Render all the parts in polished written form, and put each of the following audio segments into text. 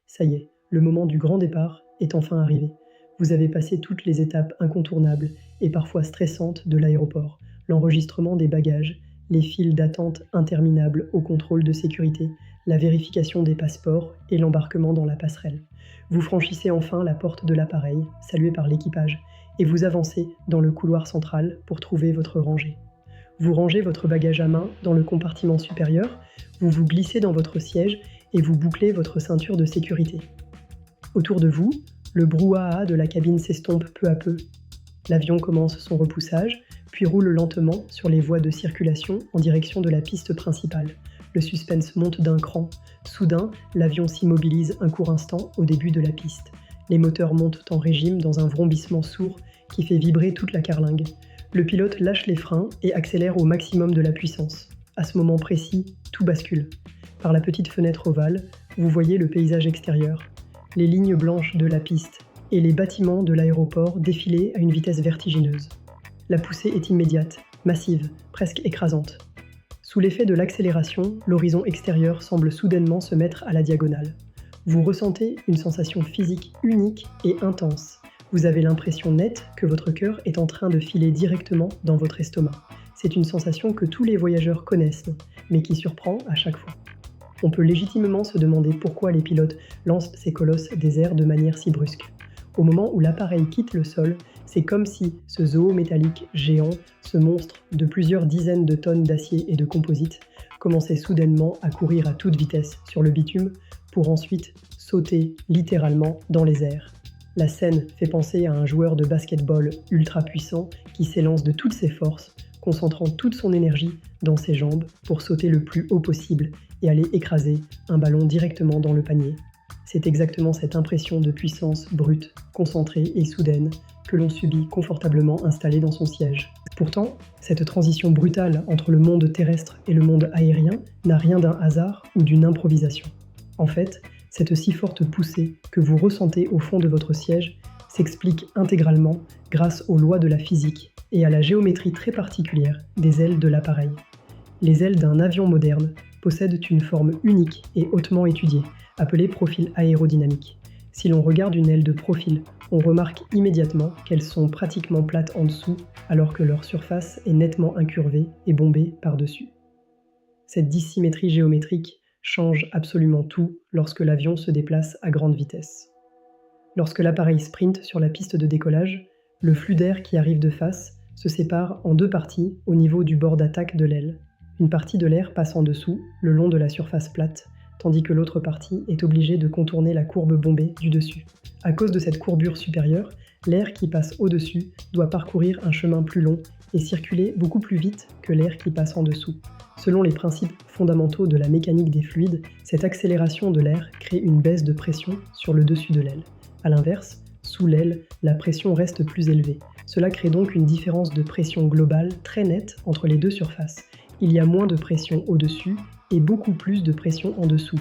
Ça y est, le moment du grand départ est enfin arrivé. Vous avez passé toutes les étapes incontournables et parfois stressantes de l'aéroport, l'enregistrement des bagages, les files d'attente interminables au contrôle de sécurité, la vérification des passeports et l'embarquement dans la passerelle. Vous franchissez enfin la porte de l'appareil, salué par l'équipage, et vous avancez dans le couloir central pour trouver votre rangée. Vous rangez votre bagage à main dans le compartiment supérieur, vous vous glissez dans votre siège et vous bouclez votre ceinture de sécurité. Autour de vous, le brouhaha de la cabine s'estompe peu à peu. L'avion commence son repoussage, puis roule lentement sur les voies de circulation en direction de la piste principale. Le suspense monte d'un cran. Soudain, l'avion s'immobilise un court instant au début de la piste. Les moteurs montent en régime dans un vrombissement sourd qui fait vibrer toute la carlingue. Le pilote lâche les freins et accélère au maximum de la puissance. À ce moment précis, tout bascule. Par la petite fenêtre ovale, vous voyez le paysage extérieur, les lignes blanches de la piste et les bâtiments de l'aéroport défiler à une vitesse vertigineuse. La poussée est immédiate, massive, presque écrasante. Sous l'effet de l'accélération, l'horizon extérieur semble soudainement se mettre à la diagonale. Vous ressentez une sensation physique unique et intense. Vous avez l'impression nette que votre cœur est en train de filer directement dans votre estomac. C'est une sensation que tous les voyageurs connaissent, mais qui surprend à chaque fois. On peut légitimement se demander pourquoi les pilotes lancent ces colosses des airs de manière si brusque. Au moment où l'appareil quitte le sol, c'est comme si ce zoo métallique géant, ce monstre de plusieurs dizaines de tonnes d'acier et de composite, commençait soudainement à courir à toute vitesse sur le bitume pour ensuite sauter littéralement dans les airs. La scène fait penser à un joueur de basket-ball ultra puissant qui s'élance de toutes ses forces, concentrant toute son énergie dans ses jambes pour sauter le plus haut possible et aller écraser un ballon directement dans le panier. C'est exactement cette impression de puissance brute, concentrée et soudaine que l'on subit confortablement installé dans son siège. Pourtant, cette transition brutale entre le monde terrestre et le monde aérien n'a rien d'un hasard ou d'une improvisation. En fait, cette si forte poussée que vous ressentez au fond de votre siège s'explique intégralement grâce aux lois de la physique et à la géométrie très particulière des ailes de l'appareil. Les ailes d'un avion moderne possèdent une forme unique et hautement étudiée, appelée profil aérodynamique. Si l'on regarde une aile de profil, on remarque immédiatement qu'elles sont pratiquement plates en dessous, alors que leur surface est nettement incurvée et bombée par-dessus. Cette dissymétrie géométrique change absolument tout lorsque l'avion se déplace à grande vitesse. Lorsque l'appareil sprinte sur la piste de décollage, le flux d'air qui arrive de face se sépare en deux parties au niveau du bord d'attaque de l'aile. Une partie de l'air passe en dessous, le long de la surface plate, tandis que l'autre partie est obligée de contourner la courbe bombée du dessus. À cause de cette courbure supérieure, l'air qui passe au-dessus doit parcourir un chemin plus long et circuler beaucoup plus vite que l'air qui passe en dessous. Selon les principes fondamentaux de la mécanique des fluides, cette accélération de l'air crée une baisse de pression sur le dessus de l'aile. A l'inverse, sous l'aile, la pression reste plus élevée. Cela crée donc une différence de pression globale très nette entre les deux surfaces. Il y a moins de pression au-dessus et beaucoup plus de pression en dessous.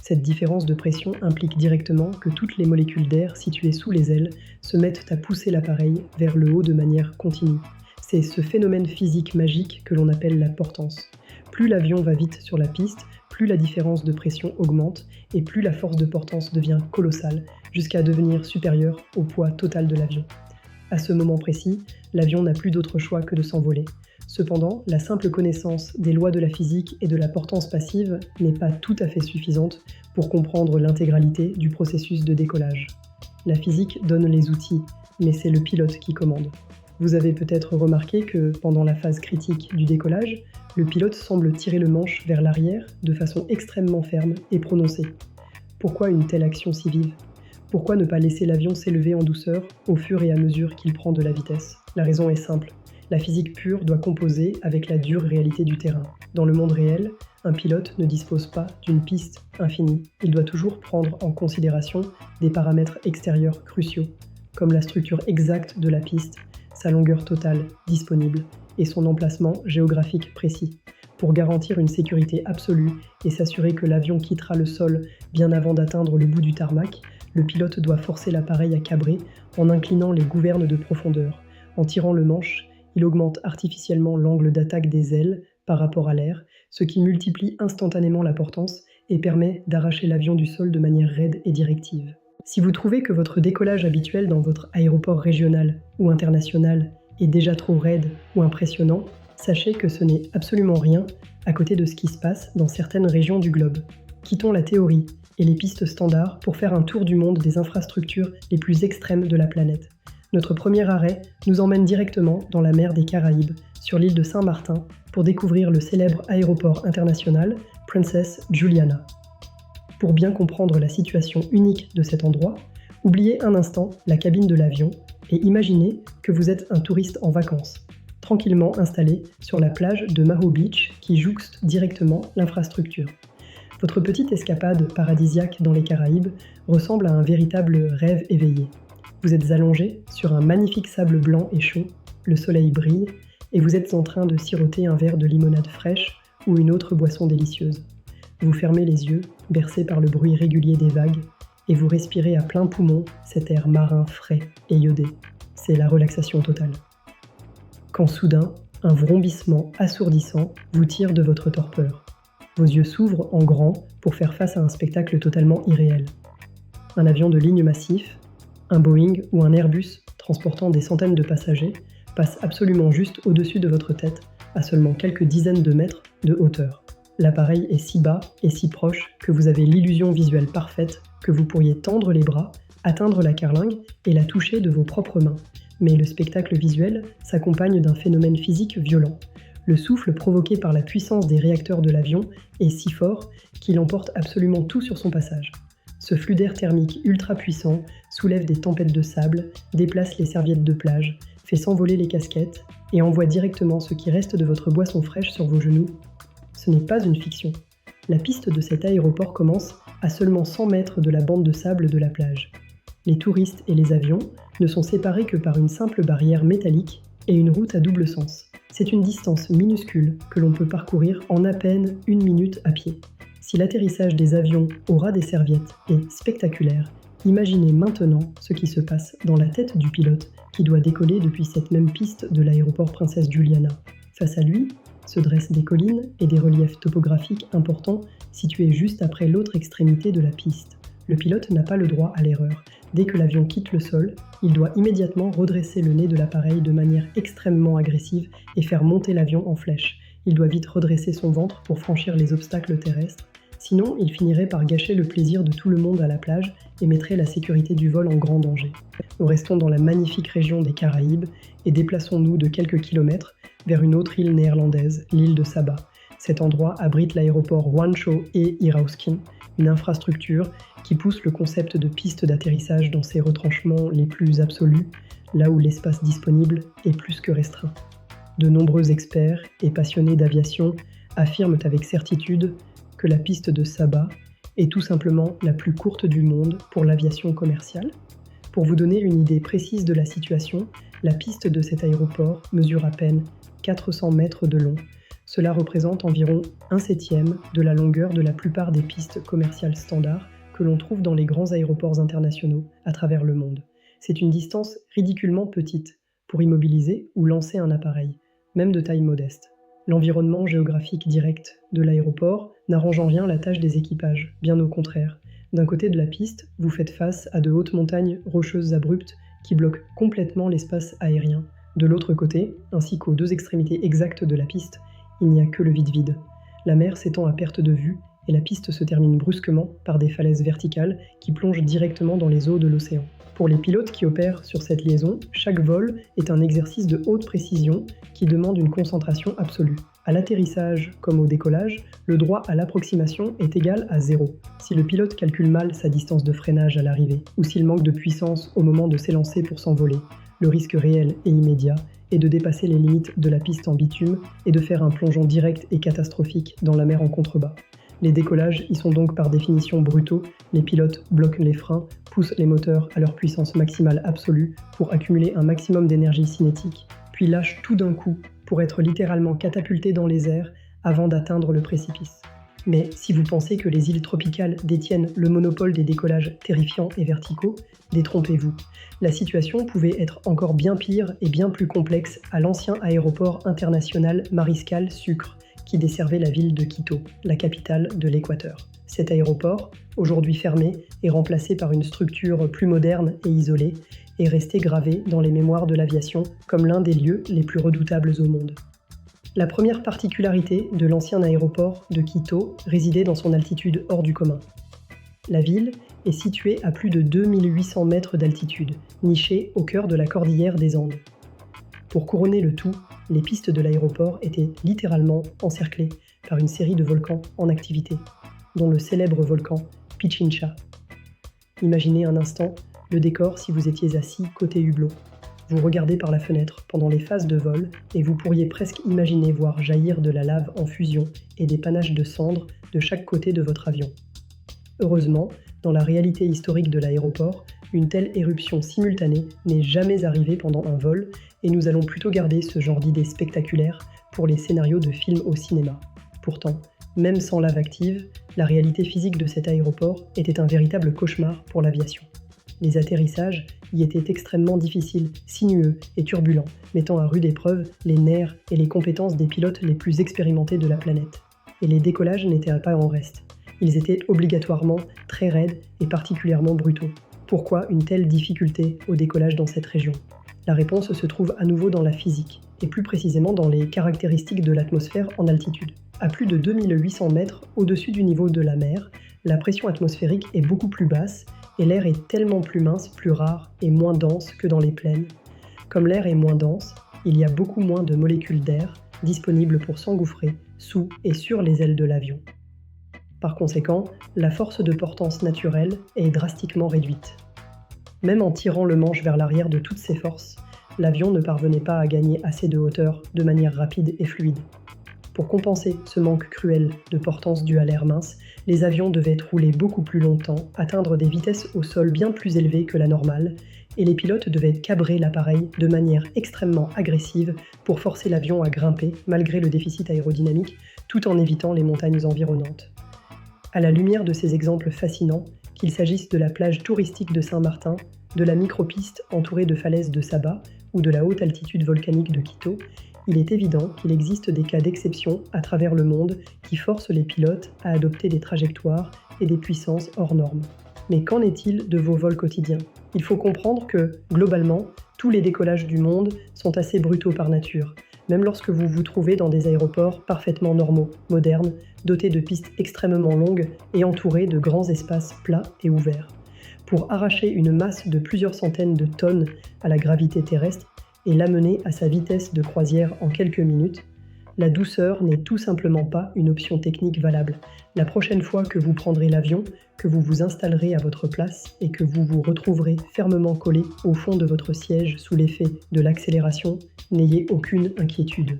Cette différence de pression implique directement que toutes les molécules d'air situées sous les ailes se mettent à pousser l'appareil vers le haut de manière continue. C'est ce phénomène physique magique que l'on appelle la portance. Plus l'avion va vite sur la piste, plus la différence de pression augmente et plus la force de portance devient colossale, jusqu'à devenir supérieure au poids total de l'avion. À ce moment précis, l'avion n'a plus d'autre choix que de s'envoler. Cependant, la simple connaissance des lois de la physique et de la portance passive n'est pas tout à fait suffisante pour comprendre l'intégralité du processus de décollage. La physique donne les outils, mais c'est le pilote qui commande. Vous avez peut-être remarqué que, pendant la phase critique du décollage, le pilote semble tirer le manche vers l'arrière de façon extrêmement ferme et prononcée. Pourquoi une telle action si vive ? Pourquoi ne pas laisser l'avion s'élever en douceur au fur et à mesure qu'il prend de la vitesse ? La raison est simple. La physique pure doit composer avec la dure réalité du terrain. Dans le monde réel, un pilote ne dispose pas d'une piste infinie. Il doit toujours prendre en considération des paramètres extérieurs cruciaux, comme la structure exacte de la piste, sa longueur totale disponible et son emplacement géographique précis. Pour garantir une sécurité absolue et s'assurer que l'avion quittera le sol bien avant d'atteindre le bout du tarmac, le pilote doit forcer l'appareil à cabrer en inclinant les gouvernes de profondeur. En tirant le manche, il augmente artificiellement l'angle d'attaque des ailes par rapport à l'air, ce qui multiplie instantanément la portance et permet d'arracher l'avion du sol de manière raide et directive. Si vous trouvez que votre décollage habituel dans votre aéroport régional ou international est déjà trop raide ou impressionnant, sachez que ce n'est absolument rien à côté de ce qui se passe dans certaines régions du globe. Quittons la théorie et les pistes standards pour faire un tour du monde des infrastructures les plus extrêmes de la planète. Notre premier arrêt nous emmène directement dans la mer des Caraïbes, sur l'île de Saint-Martin, pour découvrir le célèbre aéroport international Princess Juliana. Pour bien comprendre la situation unique de cet endroit, oubliez un instant la cabine de l'avion et imaginez que vous êtes un touriste en vacances, tranquillement installé sur la plage de Maho Beach qui jouxte directement l'infrastructure. Votre petite escapade paradisiaque dans les Caraïbes ressemble à un véritable rêve éveillé. Vous êtes allongé sur un magnifique sable blanc et chaud, le soleil brille et vous êtes en train de siroter un verre de limonade fraîche ou une autre boisson délicieuse. Vous fermez les yeux, bercé par le bruit régulier des vagues, et vous respirez à plein poumon cet air marin frais et iodé. C'est la relaxation totale. Quand soudain, un vrombissement assourdissant vous tire de votre torpeur. Vos yeux s'ouvrent en grand pour faire face à un spectacle totalement irréel. Un avion de ligne massif, un Boeing ou un Airbus transportant des centaines de passagers passe absolument juste au-dessus de votre tête, à seulement quelques dizaines de mètres de hauteur. L'appareil est si bas et si proche que vous avez l'illusion visuelle parfaite que vous pourriez tendre les bras, atteindre la carlingue et la toucher de vos propres mains. Mais le spectacle visuel s'accompagne d'un phénomène physique violent. Le souffle provoqué par la puissance des réacteurs de l'avion est si fort qu'il emporte absolument tout sur son passage. Ce flux d'air thermique ultra puissant soulève des tempêtes de sable, déplace les serviettes de plage, fait s'envoler les casquettes et envoie directement ce qui reste de votre boisson fraîche sur vos genoux. Ce n'est pas une fiction. La piste de cet aéroport commence à seulement 100 mètres de la bande de sable de la plage. Les touristes et les avions ne sont séparés que par une simple barrière métallique et une route à double sens. C'est une distance minuscule que l'on peut parcourir en à peine 1 minute à pied. Si l'atterrissage des avions au ras des serviettes est spectaculaire, imaginez maintenant ce qui se passe dans la tête du pilote qui doit décoller depuis cette même piste de l'aéroport Princess Juliana. Face à lui, se dressent des collines et des reliefs topographiques importants situés juste après l'autre extrémité de la piste. Le pilote n'a pas le droit à l'erreur. Dès que l'avion quitte le sol, il doit immédiatement redresser le nez de l'appareil de manière extrêmement agressive et faire monter l'avion en flèche. Il doit vite redresser son ventre pour franchir les obstacles terrestres. Sinon, il finirait par gâcher le plaisir de tout le monde à la plage et mettrait la sécurité du vol en grand danger. Nous restons dans la magnifique région des Caraïbes et déplaçons-nous de quelques kilomètres vers une autre île néerlandaise, l'île de Saba. Cet endroit abrite l'aéroport Hwansho et Irauskin, une infrastructure qui pousse le concept de piste d'atterrissage dans ses retranchements les plus absolus, là où l'espace disponible est plus que restreint. De nombreux experts et passionnés d'aviation affirment avec certitude que la piste de Saba est tout simplement la plus courte du monde pour l'aviation commerciale. Pour vous donner une idée précise de la situation, la piste de cet aéroport mesure à peine 400 mètres de long. Cela représente environ 1/7 de la longueur de la plupart des pistes commerciales standards que l'on trouve dans les grands aéroports internationaux à travers le monde. C'est une distance ridiculement petite pour immobiliser ou lancer un appareil, même de taille modeste. L'environnement géographique direct de l'aéroport n'arrange en rien la tâche des équipages, bien au contraire. D'un côté de la piste, vous faites face à de hautes montagnes rocheuses abruptes qui bloquent complètement l'espace aérien. De l'autre côté, ainsi qu'aux deux extrémités exactes de la piste, il n'y a que le vide-vide. La mer s'étend à perte de vue et la piste se termine brusquement par des falaises verticales qui plongent directement dans les eaux de l'océan. Pour les pilotes qui opèrent sur cette liaison, chaque vol est un exercice de haute précision qui demande une concentration absolue. À l'atterrissage comme au décollage, le droit à l'approximation est égal à 0. Si le pilote calcule mal sa distance de freinage à l'arrivée, ou s'il manque de puissance au moment de s'élancer pour s'envoler, le risque réel et immédiat est de dépasser les limites de la piste en bitume et de faire un plongeon direct et catastrophique dans la mer en contrebas. Les décollages y sont donc par définition brutaux, les pilotes bloquent les freins, poussent les moteurs à leur puissance maximale absolue pour accumuler un maximum d'énergie cinétique, puis lâchent tout d'un coup pour être littéralement catapultés dans les airs avant d'atteindre le précipice. Mais si vous pensez que les îles tropicales détiennent le monopole des décollages terrifiants et verticaux, détrompez-vous. La situation pouvait être encore bien pire et bien plus complexe à l'ancien aéroport international Mariscal Sucre, qui desservait la ville de Quito, la capitale de l'Équateur. Cet aéroport, aujourd'hui fermé et remplacé par une structure plus moderne et isolée, est resté gravé dans les mémoires de l'aviation comme l'un des lieux les plus redoutables au monde. La première particularité de l'ancien aéroport de Quito résidait dans son altitude hors du commun. La ville est située à plus de 2800 mètres d'altitude, nichée au cœur de la cordillère des Andes. Pour couronner le tout, les pistes de l'aéroport étaient littéralement encerclées par une série de volcans en activité, dont le célèbre volcan Pichincha. Imaginez un instant le décor si vous étiez assis côté hublot. Vous regardez par la fenêtre pendant les phases de vol et vous pourriez presque imaginer voir jaillir de la lave en fusion et des panaches de cendres de chaque côté de votre avion. Heureusement, dans la réalité historique de l'aéroport, une telle éruption simultanée n'est jamais arrivée pendant un vol et nous allons plutôt garder ce genre d'idées spectaculaires pour les scénarios de films au cinéma. Pourtant, même sans lave active, la réalité physique de cet aéroport était un véritable cauchemar pour l'aviation. Les atterrissages y étaient extrêmement difficiles, sinueux et turbulents, mettant à rude épreuve les nerfs et les compétences des pilotes les plus expérimentés de la planète. Et les décollages n'étaient pas en reste. Ils étaient obligatoirement très raides et particulièrement brutaux. Pourquoi une telle difficulté au décollage dans cette région ? La réponse se trouve à nouveau dans la physique, et plus précisément dans les caractéristiques de l'atmosphère en altitude. À plus de 2800 mètres au-dessus du niveau de la mer, la pression atmosphérique est beaucoup plus basse et l'air est tellement plus mince, plus rare et moins dense que dans les plaines. Comme l'air est moins dense, il y a beaucoup moins de molécules d'air disponibles pour s'engouffrer sous et sur les ailes de l'avion. Par conséquent, la force de portance naturelle est drastiquement réduite. Même en tirant le manche vers l'arrière de toutes ses forces, l'avion ne parvenait pas à gagner assez de hauteur de manière rapide et fluide. Pour compenser ce manque cruel de portance dû à l'air mince, les avions devaient rouler beaucoup plus longtemps, atteindre des vitesses au sol bien plus élevées que la normale, et les pilotes devaient cabrer l'appareil de manière extrêmement agressive pour forcer l'avion à grimper malgré le déficit aérodynamique, tout en évitant les montagnes environnantes. À la lumière de ces exemples fascinants, qu'il s'agisse de la plage touristique de Saint-Martin, de la micropiste entourée de falaises de Saba ou de la haute altitude volcanique de Quito, il est évident qu'il existe des cas d'exception à travers le monde qui forcent les pilotes à adopter des trajectoires et des puissances hors normes. Mais qu'en est-il de vos vols quotidiens ? Il faut comprendre que, globalement, tous les décollages du monde sont assez brutaux par nature, même lorsque vous vous trouvez dans des aéroports parfaitement normaux, modernes, dotés de pistes extrêmement longues et entourés de grands espaces plats et ouverts. Pour arracher une masse de plusieurs centaines de tonnes à la gravité terrestre et l'amener à sa vitesse de croisière en quelques minutes, la douceur n'est tout simplement pas une option technique valable. La prochaine fois que vous prendrez l'avion, que vous vous installerez à votre place et que vous vous retrouverez fermement collé au fond de votre siège sous l'effet de l'accélération, n'ayez aucune inquiétude.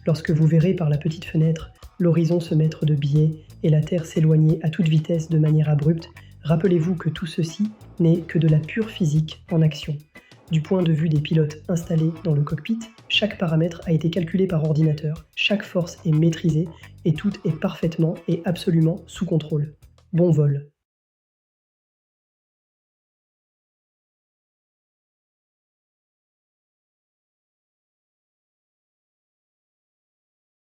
Lorsque vous verrez par la petite fenêtre l'horizon se mettre de biais et la Terre s'éloigner à toute vitesse de manière abrupte, rappelez-vous que tout ceci n'est que de la pure physique en action. Du point de vue des pilotes installés dans le cockpit, chaque paramètre a été calculé par ordinateur, chaque force est maîtrisée et tout est parfaitement et absolument sous contrôle. Bon vol!